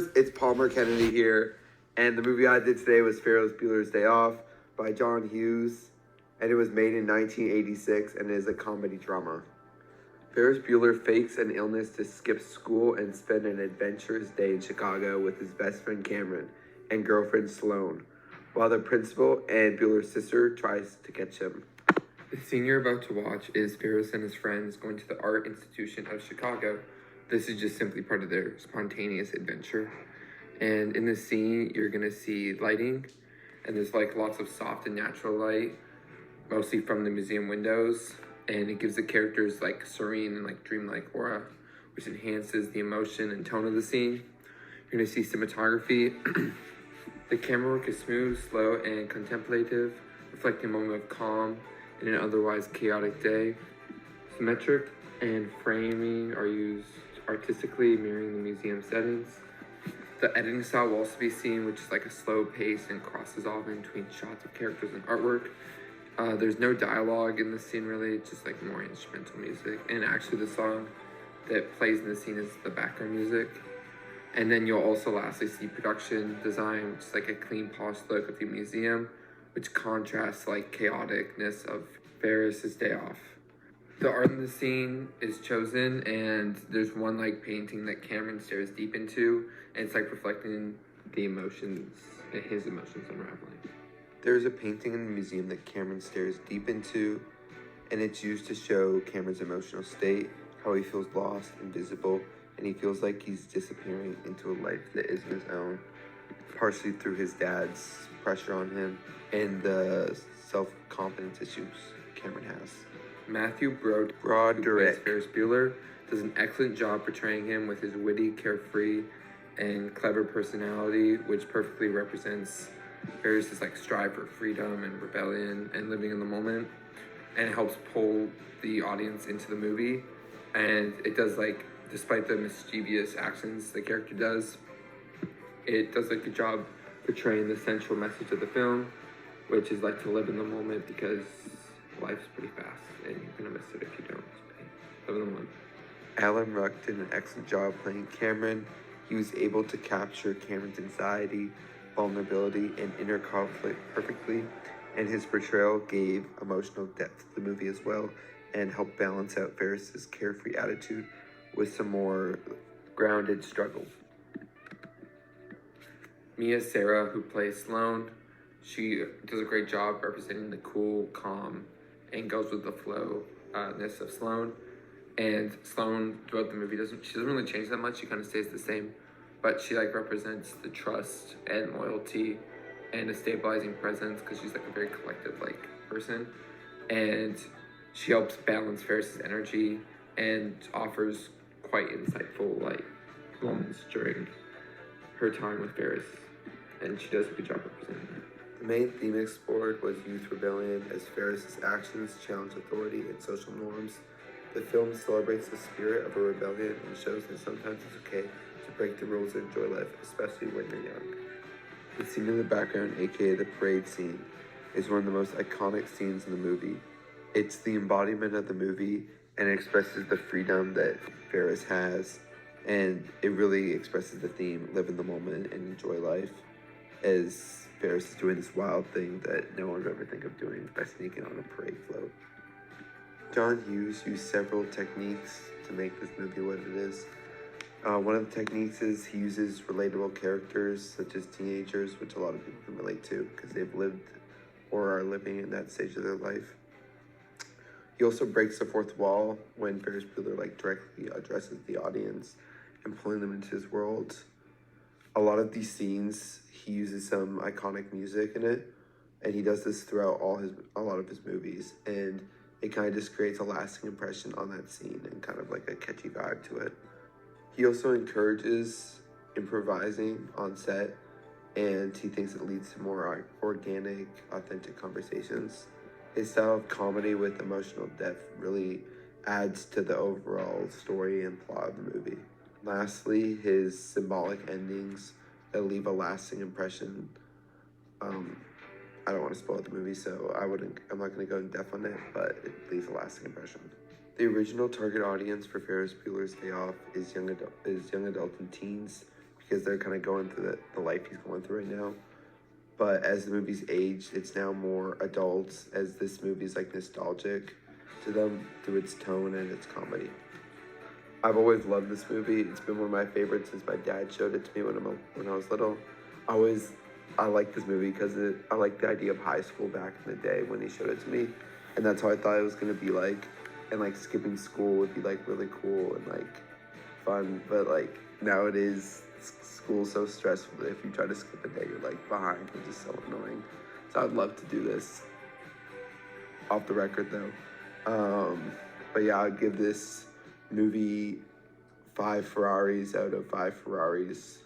It's Palmer Kennedy here, and the movie I did today was Ferris Bueller's Day Off by John Hughes, and it was made in 1986 and is a comedy drama. Ferris Bueller fakes an illness to skip school and spend an adventurous day in Chicago with his best friend Cameron and girlfriend Sloane, while the principal and Bueller's sister tries to catch him. The scene you're about to watch is Ferris and his friends going to the Art Institution of Chicago. This is just simply part of their spontaneous adventure. And in this scene, you're gonna see lighting, and there's like lots of soft and natural light, mostly from the museum windows, and it gives the characters like serene and like dreamlike aura, which enhances the emotion and tone of the scene. You're gonna see cinematography. The camera work is smooth, slow, and contemplative, reflecting a moment of calm in an otherwise chaotic day. Symmetric and framing are used artistically, mirroring the museum settings. The editing style will also be seen, which is like a slow pace and crosses off in between shots of characters and artwork. There's no dialogue in the scene really, it's just like more instrumental music. And actually the song that plays in the scene is the background music. And then you'll also lastly see production design, which is like a clean, polished look of the museum, which contrasts like chaoticness of Ferris's Day Off. The art in the scene is chosen, and there's one like painting that Cameron stares deep into, and it's like reflecting the emotions, his emotions unraveling. There's a painting in the museum that Cameron stares deep into, and it's used to show Cameron's emotional state, how he feels lost, invisible, and he feels like he's disappearing into a life that isn't his own, partially through his dad's pressure on him and the self-confidence issues Cameron has. Matthew Broderick, Ferris Bueller, does an excellent job portraying him with his witty, carefree, and clever personality, which perfectly represents Ferris's like strive for freedom and rebellion and living in the moment, and it helps pull the audience into the movie. And it does like, despite the mischievous actions the character does, it does a good job portraying the central message of the film, which is like to live in the moment because life's pretty fast and you're gonna miss it if you don't. Live in the moment. Alan Ruck did an excellent job playing Cameron. He was able to capture Cameron's anxiety, vulnerability, and inner conflict perfectly, and his portrayal gave emotional depth to the movie as well, and helped balance out Ferris's carefree attitude with some more grounded struggle. Mia Sara, who plays Sloane, she does a great job representing the cool, calm, and goes with the flow-ness of Sloane. And Sloane, throughout the movie, doesn't really change that much. She kind of stays the same, but she like represents the trust and loyalty and a stabilizing presence because she's like a very collective like person, and she helps balance Ferris's energy and offers quite insightful like moments during her time with Ferris, and she does a good job representing that. The main theme explored was youth rebellion as Ferris's actions challenge authority and social norms. The film celebrates the spirit of a rebellion and shows that sometimes it's okay to break the rules and enjoy life, especially when you're young. The scene in the background, aka the parade scene, is one of the most iconic scenes in the movie. It's the embodiment of the movie, and it expresses the freedom that Ferris has, and it really expresses the theme, live in the moment and enjoy life, as Ferris is doing this wild thing that no one would ever think of doing by sneaking on a parade float. John Hughes used several techniques to make this movie what it is. One of the techniques is he uses relatable characters such as teenagers, which a lot of people can relate to because they've lived or are living in that stage of their life. He also breaks the fourth wall when Ferris Bueller like directly addresses the audience and pulling them into his world. A lot of these scenes, he uses some iconic music in it, and he does this throughout a lot of his movies, and it kind of just creates a lasting impression on that scene and kind of like a catchy vibe to it. He also encourages improvising on set, and he thinks it leads to more organic, authentic conversations. His style of comedy with emotional depth really adds to the overall story and plot of the movie. Lastly, his symbolic endings that leave a lasting impression. I don't want to spoil the movie, so I'm not going to go in depth on it, but it leaves a lasting impression. The original target audience for Ferris Bueller's Day Off is young adults and teens, because they're kind of going through the life he's going through right now. But as the movie's aged, it's now more adults, as this movie's like nostalgic to them through its tone and its comedy. I've always loved this movie. It's been one of my favorites since my dad showed it to me when I was little. I like this movie because I like the idea of high school back in the day when he showed it to me, and that's how I thought it was gonna be like. And like skipping school would be like really cool and like fun, but like nowadays school's so stressful that if you try to skip a day, you're like behind, which is so annoying. So I'd love to do this. Off the record though. But yeah, I'd give this movie 5 Ferraris out of 5 Ferraris.